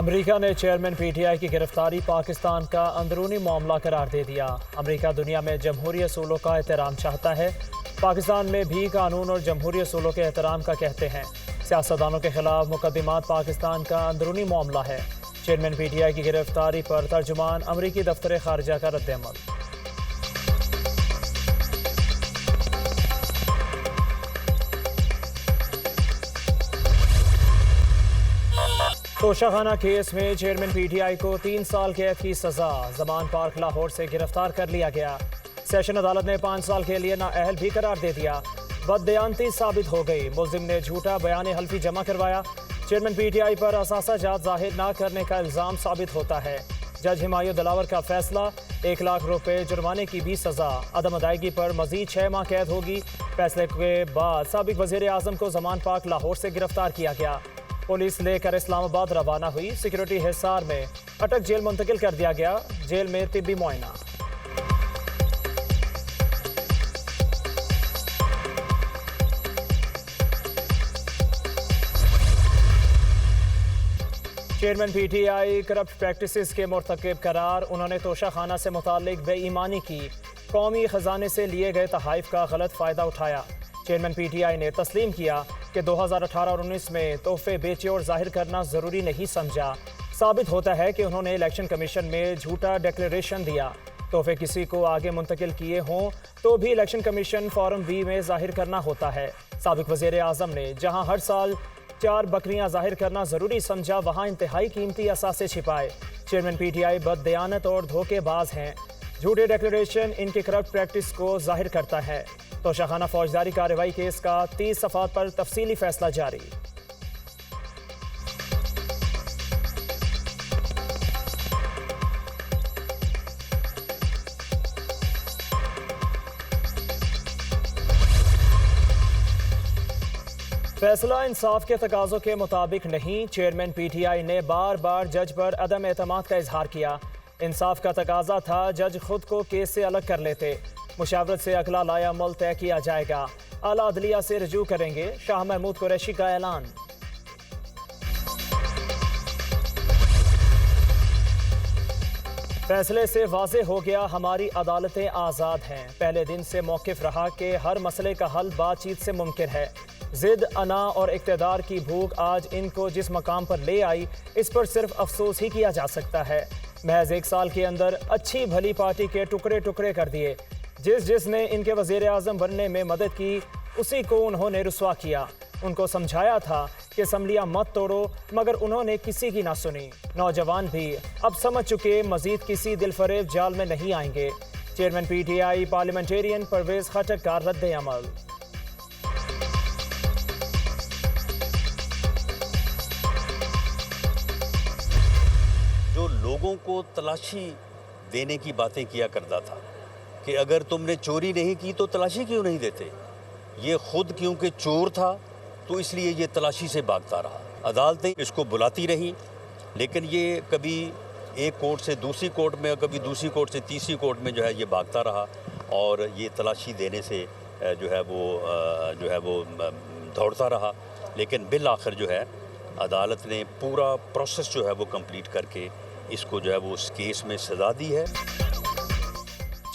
America ने chairman PTI की गिरफ्तारी पाकिस्तान का अंदरूनी मामला करार दे दिया। अमेरिका दुनिया में जमहूरी असूलों का एहतराम चाहता है। पाकिस्तान में भी कानून और जमहूरी असूलों के एहतराम का कहते हैं। सियासतदानों के खिलाफ मुकदमात पाकिस्तान का अंदरूनी मामला है। चेयरमैन पीटीआई की गिरफ्तारी पर तर्जुमान अमेरिकी दफ्तर खारजा का रद्द-ए-अमल। तोशाखाना केस में चेयरमैन पीटीआई को 3 साल कैद की सजा। जमान पार्क लाहौर से गिरफ्तार कर लिया गया। सेशन अदालत ने 5 साल के लिए नाअहल भी करार दे दिया। बददयानती साबित हो गई। मुल्जिम ने झूठा बयान हल्फी जमा करवाया। चेयरमैन पीटीआई पर असासा जात जाहिर न करने का इल्ज़ाम साबित होता है। जज हिमायू दिलावर का फैसला, 1 लाख रुपए जुर्माने की भी सजा। अदम अदायगी पर मजीद 6 माह कैद होगी। फैसले के बाद साबिक वज़ीर आज़म को जमान पार्क लाहौर से गिरफ्तार किया गया। पुलिस लेकर इस्लामाबाद रवाना हुई। सिक्योरिटी हिसार में अटक जेल मुंतकिल कर दिया गया। जेल में तिब्बी मुआयना। चेयरमैन पीटीआई करप्ट प्रैक्टिसेस के मुर्तकिब करार। उन्होंने तोशाखाना से मुतालिक बेईमानी की। कौमी खजाने से लिए गए तहाइफ का गलत फ़ायदा उठाया। चेयरमैन पीटीआई ने तस्लीम किया कि 2018 और 19 में तोहफे बेचे और जाहिर करना ज़रूरी नहीं समझा। साबित होता है कि उन्होंने इलेक्शन कमीशन में झूठा डिक्लेरेशन दिया। तोहफे किसी को आगे मुंतकिल किए हों तो भी इलेक्शन कमीशन फॉर्म बी में जाहिर करना होता है। साबिक वज़ीर आज़म ने जहां हर साल 4 बकरियां जाहिर करना ज़रूरी समझा, वहां इंतहाई कीमती असासे छिपाए। चेयरमैन पीटीआई बददयानत और धोखेबाज हैं। झूठे डिक्लेरेशन इनकी करप्ट प्रैक्टिस को जाहिर करता है। तोशाखाना फौजदारी कार्रवाई केस का 30 सफ़ात पर तफसीली फैसला जारी। फैसला इंसाफ के तकाज़ों के मुताबिक नहीं। चेयरमैन पीटीआई ने बार बार जज पर अदम एतमाद का इजहार किया। इंसाफ का तकाजा था जज खुद को केस से अलग कर लेते। मुशावरत से अगला लाया अमल तय किया जाएगा। आला अदलिया से रजू करेंगे। शाह महमूद कुरैशी का ऐलान। फैसले से वाज़े हो गया हमारी अदालतें आज़ाद हैं। पहले दिन से मौक़िफ़ रहा कि हर मसले का हल बातचीत से मुमकिन है। जिद, अना और इक़्तिदार की भूख आज इनको जिस मकाम पर ले आई, इस पर सिर्फ अफसोस ही किया जा सकता है। महज 1 साल के अंदर अच्छी भली पार्टी के टुकड़े टुकड़े कर दिए। जिसने इनके वज़ीर आज़म बनने में मदद की, उसी को उन्होंने रुसवा किया। उनको समझाया था कि असम्बलियाँ मत तोड़ो, मगर उन्होंने किसी की ना सुनी। नौजवान भी अब समझ चुके मजीद किसी दिलफरेब जाल में नहीं आएंगे। चेयरमैन पीटीआई पार्लियामेंटेरियन परवेज़ खटक का रद्द-ए-अमल। जो लोगों को तलाशी देने की बातें किया करता था कि अगर तुमने चोरी नहीं की तो तलाशी क्यों नहीं देते, ये खुद क्योंकि चोर था तो इसलिए ये तलाशी से भागता रहा। अदालतें इसको बुलाती रहीं, लेकिन ये कभी एक कोर्ट से दूसरी कोर्ट में, कभी दूसरी कोर्ट से तीसरी कोर्ट में जो है ये भागता रहा और ये तलाशी देने से जो है वो दौड़ता रहा। लेकिन बिल आखिर जो है अदालत ने पूरा प्रोसेस जो है वो कंप्लीट करके इसको जो है वो उस केस में सजा दी है।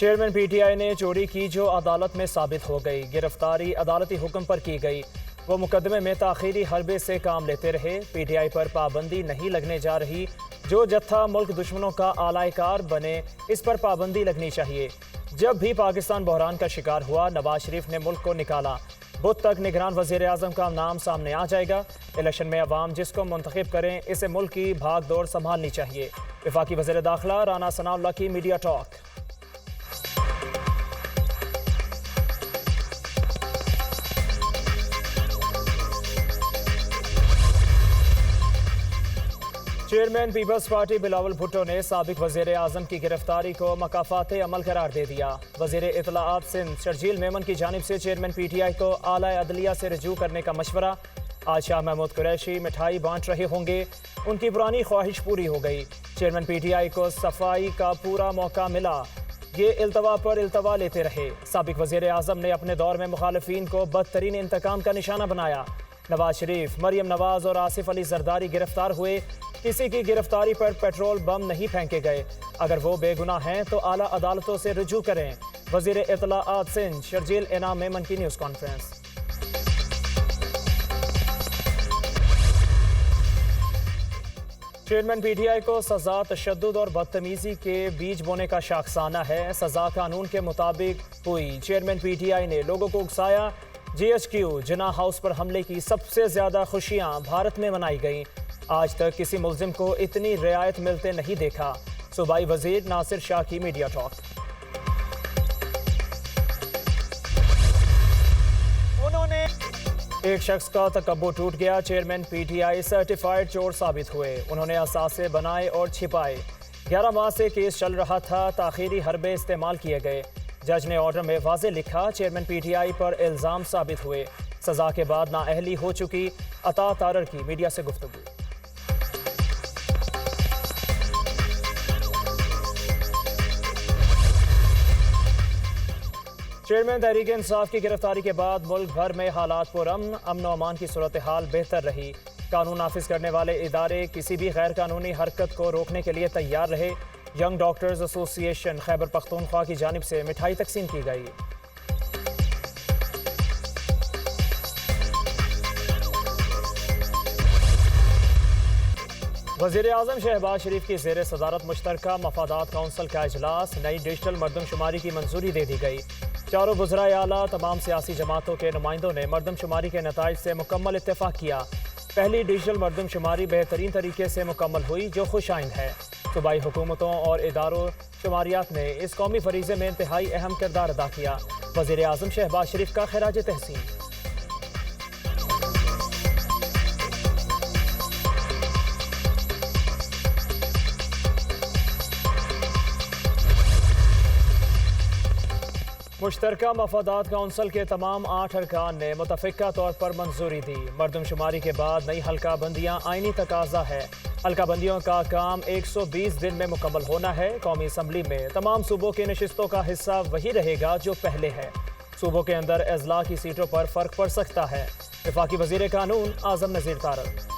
चेयरमैन पीटीआई ने चोरी की जो अदालत में साबित हो गई। गिरफ्तारी अदालती हुक्म पर की गई। वो मुकदमे में ताखीरी हरबे से काम लेते रहे। पीटीआई पर पाबंदी नहीं लगने जा रही। जो जत्था मुल्क दुश्मनों का आलायकार बने, इस पर पाबंदी लगनी चाहिए। जब भी पाकिस्तान बहरान का शिकार हुआ, नवाज शरीफ ने मुल्क को निकाला। बुध तक निगरान वज़ीर आज़म का नाम सामने आ जाएगा। इलेक्शन में अवाम जिसको मुंतखब करें, इसे मुल्क की भाग दौड़ संभालनी चाहिए। वफाकी वज़ीर दाखिला राना सनाउल्लाह की media talk. Chairman Peoples Party Bilawal Bhutto ने साबिक वज़ीर आज़म की गिरफ्तारी को मकाफाते अमल करार दे दिया। वज़ीर इत्तलाआत सिंध शर्जील मेमन की जानिब से चेयरमैन पीटीआई को आला अदलिया से रजू करने का मशवरा। आज शाह महमूद कुरैशी मिठाई बांट रहे होंगे। उनकी पुरानी ख्वाहिश पूरी हो गई। चेयरमैन पीटीआई को सफाई का पूरा मौका मिला। ये इल्तवा पर इल्तवा लेते रहे। साबिक वज़ीर आज़म ने अपने दौर में मुखालफीन को बदतरीन इंतकाम का निशाना बनाया। नवाज शरीफ, मरियम नवाज और आसिफ अली जरदारी गिरफ्तार हुए। किसी की गिरफ्तारी पर पेट्रोल बम नहीं फेंके गए। अगर वो बेगुनाह हैं तो आला अदालतों से रुजू करें। वजीर इत्तलाआत सिंध शर्जील इनाम मेमन की न्यूज़ कॉन्फ्रेंस। चेयरमैन पीटीआई को सजा तशद्दुद और बदतमीजी के बीज बोने का शाखसाना है। सजा कानून के मुताबिक हुई। चेयरमैन पीटीआई ने लोगों को उकसाया। जीएचक्यू जिन्ना हाउस पर हमले की सबसे ज्यादा खुशियां भारत में मनाई गईं। आज तक किसी मुल्जिम को इतनी रियायत मिलते नहीं देखा। सूबाई वजीर नासिर शाह की मीडिया टॉक। उन्होंने एक शख्स का तकब्बुर टूट गया। चेयरमैन पीटीआई सर्टिफाइड चोर साबित हुए। उन्होंने असासे बनाए और छिपाए। 11 माह से केस चल रहा था। ताखीरी हरबे इस्तेमाल किए गए। जज ने ऑर्डर में वाज़े लिखा। चेयरमैन पीटीआई पर इल्ज़ाम साबित हुए। सजा के बाद नाअहली हो चुकी। अता तारर की मीडिया से गुफ्तगू। चेयरमैन तहरीक इंसाफ की गिरफ्तारी के बाद मुल्क भर में हालात पुरअमन, अमन व अमान की सूरत हाल बेहतर रही। कानून नाफिज करने वाले इदारे किसी भी गैर कानूनी हरकत को रोकने के लिए तैयार रहे। Young doctors association Khyber Pakhtunkhwa की जानिब से मिठाई तकसीम की गई। वज़ीर आज़म शहबाज शरीफ की ज़ेर सदारत मुश्तरका मफादात काउंसिल का इजलास। नई डिजिटल मरदमशुमारी की मंजूरी दे दी गई। चारों वज़राए आला तमाम सियासी जमातों के नुमाइंदों ने मरदमशुमारी के नताइज से मुकम्मल इत्तेफाक किया। पहली डिजिटल मरदमशुमारी बेहतरीन तरीके से मुकम्मल हुई, जो खुशाइंद है। सूबाई हुकूमतों और इदारों शुमारियात ने इस कौमी फरीज़े में इंतहाई अहम किरदार अदा किया। वज़ीर आज़म शहबाज शरीफ का खिराज तहसीन। मुश्तरका मफादात काउंसिल के तमाम 8 अरकान ने मुतफ़िका तौर पर मंजूरी दी। मरदमशुमारी के बाद नई हल्का बंदियाँ आइनी तकाजा है। हल्का बंदियों का काम 120 दिन में मुकम्मल होना है। कौमी असम्बली में तमाम सूबों की नशिस्तों का हिस्सा वही रहेगा जो पहले है। सूबों के अंदर अजला की सीटों पर फ़र्क पड़ सकता है। वफाकी वज़ीर कानून आज़म नज़ीर तारक।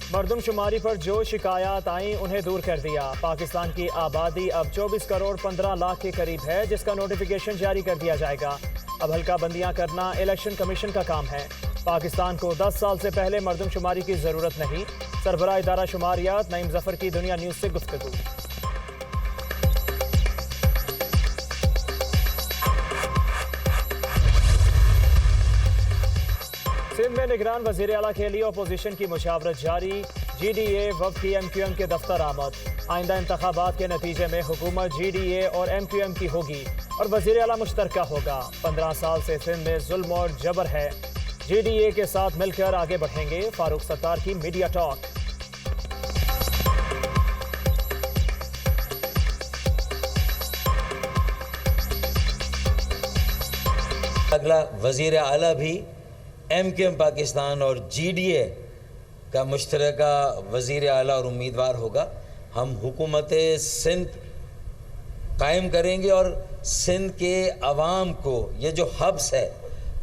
मरदमशुमारी पर जो शिकायत आई उन्हें दूर कर दिया। पाकिस्तान की आबादी अब 24 करोड़ 15 लाख के करीब है, जिसका नोटिफिकेशन जारी कर दिया जाएगा। अब हल्का बंदियां करना इलेक्शन कमीशन का काम है। पाकिस्तान को 10 साल से पहले मरदमशुमारी की ज़रूरत नहीं। सरबराह इदारा शुमारियात नईम जफर की दुनिया न्यूज़ से गुफ्तगू। सिंध में निगरान वज़ीर आला के लिए अपोजिशन की मुशावरत जारी। GDA वफ़द की MQM के दफ्तर आमद। आइंदा इंतखाबात के नतीजे में हुकूमत GDA और MQM की होगी और वज़ीर आला मुश्तरका होगा। 15 साल से सिंध में जुल्म और जबर है। GDA के साथ मिलकर आगे बढ़ेंगे। फारूक सत्तार की मीडिया टॉक। अगला वज़ीर आला भी MQM पाकिस्तान और GDA का मुश्तरका वज़ीर आला और उम्मीदवार होगा। हम हुकूमत सिंध कायम करेंगे और सिंध के अवाम को ये जो हब्स है,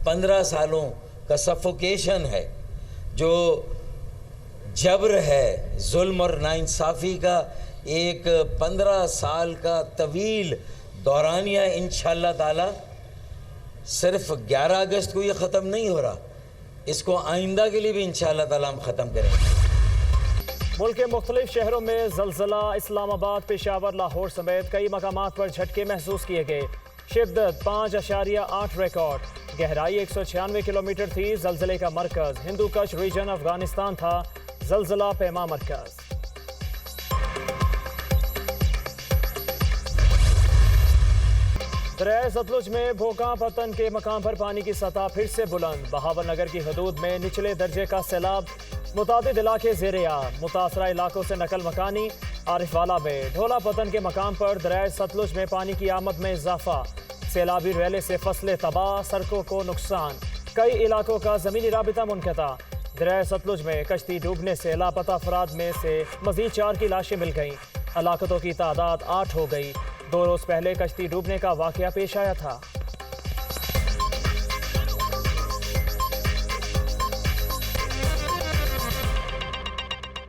15 सालों का सफोकेशन है, जो जबर है, जुल्म और नाइंसाफ़ी का एक 15 साल का तवील दौरानिया, इंशाअल्लाह ताला सिर्फ 11 अगस्त को ये ख़त्म नहीं हो रहा, इसको आइंदा के लिए भी इंशाअल्लाह ताला हम ख़त्म करेंगे। मुल्क के मुख्तलिफ शहरों में ज़लज़ला। इस्लामाबाद, पेशावर, लाहौर समेत कई मकामात पर झटके महसूस किए गए। शिद्दत 5.8 रिकॉर्ड। गहराई 196 किलोमीटर थी। ज़लज़ले का मरकज़ हिंदू कश रीजन अफगानिस्तान था। ज़लज़ला पैमा मरकज़। दरिया सतलुज में भोका पतन के मकाम पर पानी की सतह फिर से बुलंद। बहावर नगर की हदूद में निचले दर्जे का सैलाब। मुतादिद इलाके ज़ेर-ए-आब। मुतासरा इलाकों से नकल मकानी। आरिफवाला में ढोला पतन के मकाम पर दरिया सतलुज में पानी की आमद में इजाफा। सैलाबी रैले से फसलें तबाह, सड़कों को नुकसान। कई इलाकों का ज़मीनी राबिता मुनक़ता। दरिया सतलुज में कश्ती डूबने से लापता अफराद में से मज़ीद 4 की लाशें मिल गईं। हलाकतों की तादाद 8 हो गई। 2 रोज पहले कश्ती डूबने का वाकया पेश आया था।